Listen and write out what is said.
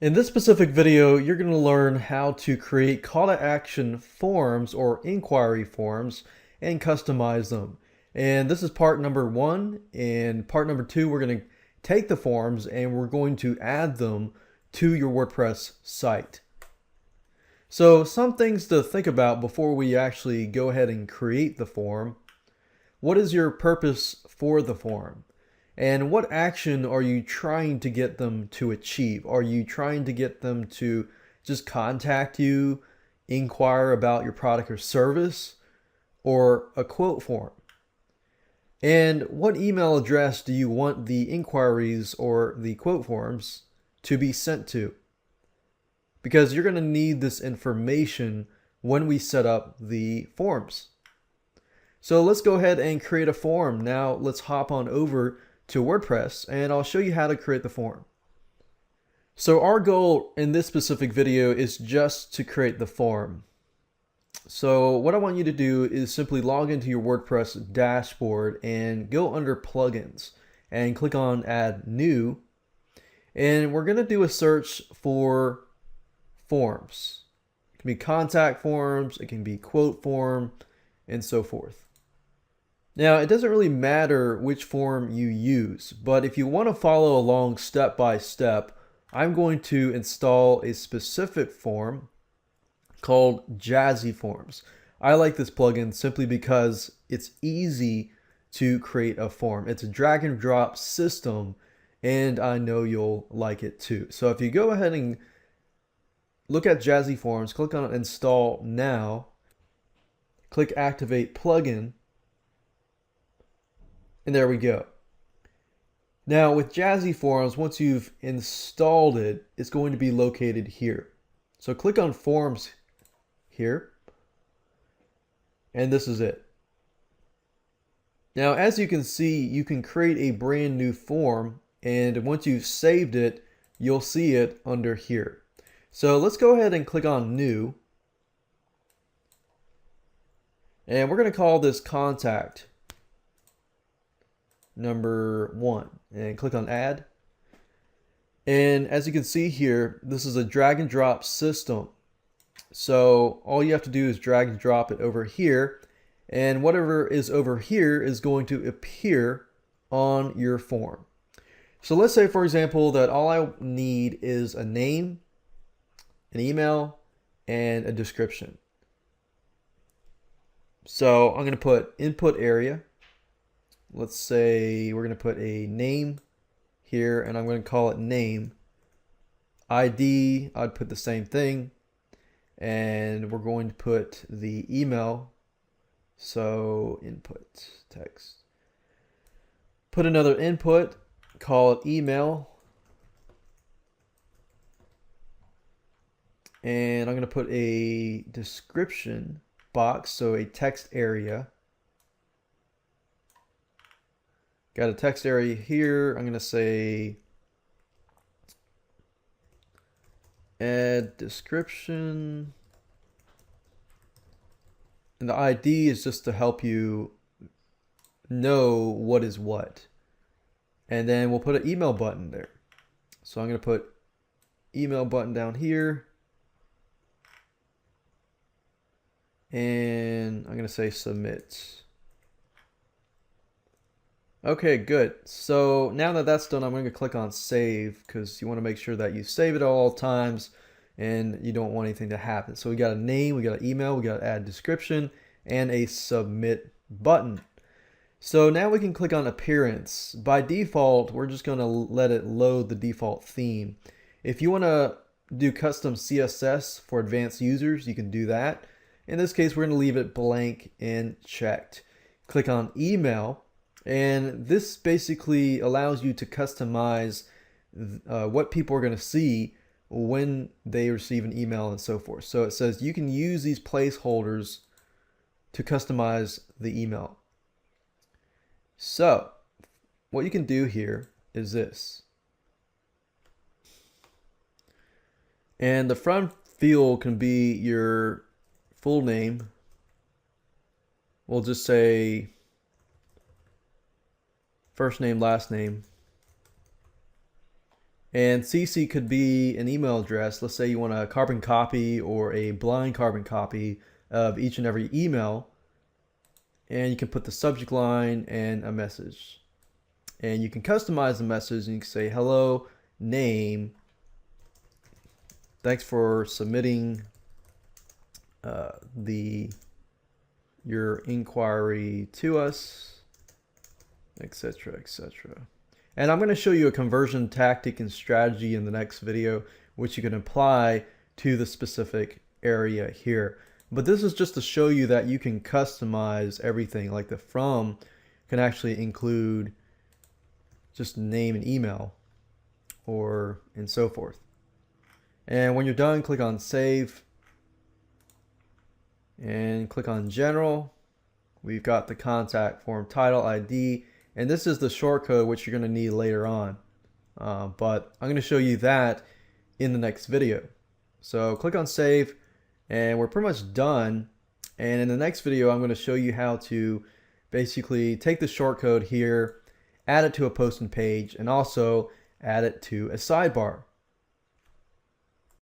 In this specific video, you're going to learn how to create call to action forms or inquiry forms and customize them. And this is part number 1. And part number 2, we're going to take the forms and we're going to add them to your WordPress site. So some things to think about before we actually go ahead and create the form. What is your purpose for the form? And what action are you trying to get them to achieve? Are you trying to get them to just contact you, inquire about your product or service, or a quote form? And what email address do you want the inquiries or the quote forms to be sent to? Because you're going to need this information when we set up the forms. So let's go ahead and create a form. Now let's hop on over to WordPress and I'll show you how to create the form. So our goal in this specific video is just to create the form. So what I want you to do is simply log into your WordPress dashboard and go under plugins and click on add new. And we're going to do a search for forms. It can be contact forms, it can be quote form, and so forth. Now, it doesn't really matter which form you use, but if you want to follow along step by step, I'm going to install a specific form called Jazzy Forms. I like this plugin simply because it's easy to create a form. It's a drag and drop system, and I know you'll like it too. So if you go ahead and look at Jazzy Forms, click on Install Now, click Activate Plugin, and there we go. Now with Jazzy Forms, once you've installed it, it's going to be located here. So click on Forms here, and this is it. Now as you can see, you can create a brand new form, and once you've saved it, you'll see it under here. So let's go ahead and click on New, and we're going to call this Contact number 1 and click on add. And as you can see here, this is a drag and drop system. So all you have to do is drag and drop it over here, and whatever is over here is going to appear on your form. So let's say, for example, that all I need is a name, an email, and a description. So I'm going to put input area. Let's say we're going to put a name here, and I'm going to call it name. ID, I'd put the same thing. And we're going to put the email. So input text. Put another input, call it email. And I'm going to put a description box, so a text area. Got a text area here. I'm going to say add description. And the ID is just to help you know what is what. And then we'll put an email button there. So I'm going to put email button down here. And I'm going to say submit. Okay, good. So now that that's done, I'm going to click on save because you want to make sure that you save it at all times and you don't want anything to happen. So we got a name, we got an email, we got add description, and a submit button. So now we can click on appearance. By default, we're just going to let it load the default theme. If you want to do custom CSS for advanced users, you can do that. In this case, we're going to leave it blank and checked. Click on email. And this basically allows you to customize what people are going to see when they receive an email and so forth. So it says you can use these placeholders to customize the email. So what you can do here is this. And the front field can be your full name. We'll just say first name, last name, And CC could be an email address. Let's say you want a carbon copy or a blind carbon copy of each and every email. And you can put the subject line and a message. And you can customize the message, and you can say, hello, name. Thanks for submitting your inquiry to us, etc., etc. And I'm going to show you a conversion tactic and strategy in the next video, which you can apply to the specific area here. But this is just to show you that you can customize everything. Like the from can actually include just name and email, or and so forth. And when you're done, click on save and click on general. We've got the contact form title, ID, and this is the shortcode which you're going to need later on. But I'm going to show you that in the next video. So click on save, and we're pretty much done. And in the next video, I'm going to show you how to basically take the shortcode here, add it to a posting page, and also add it to a sidebar.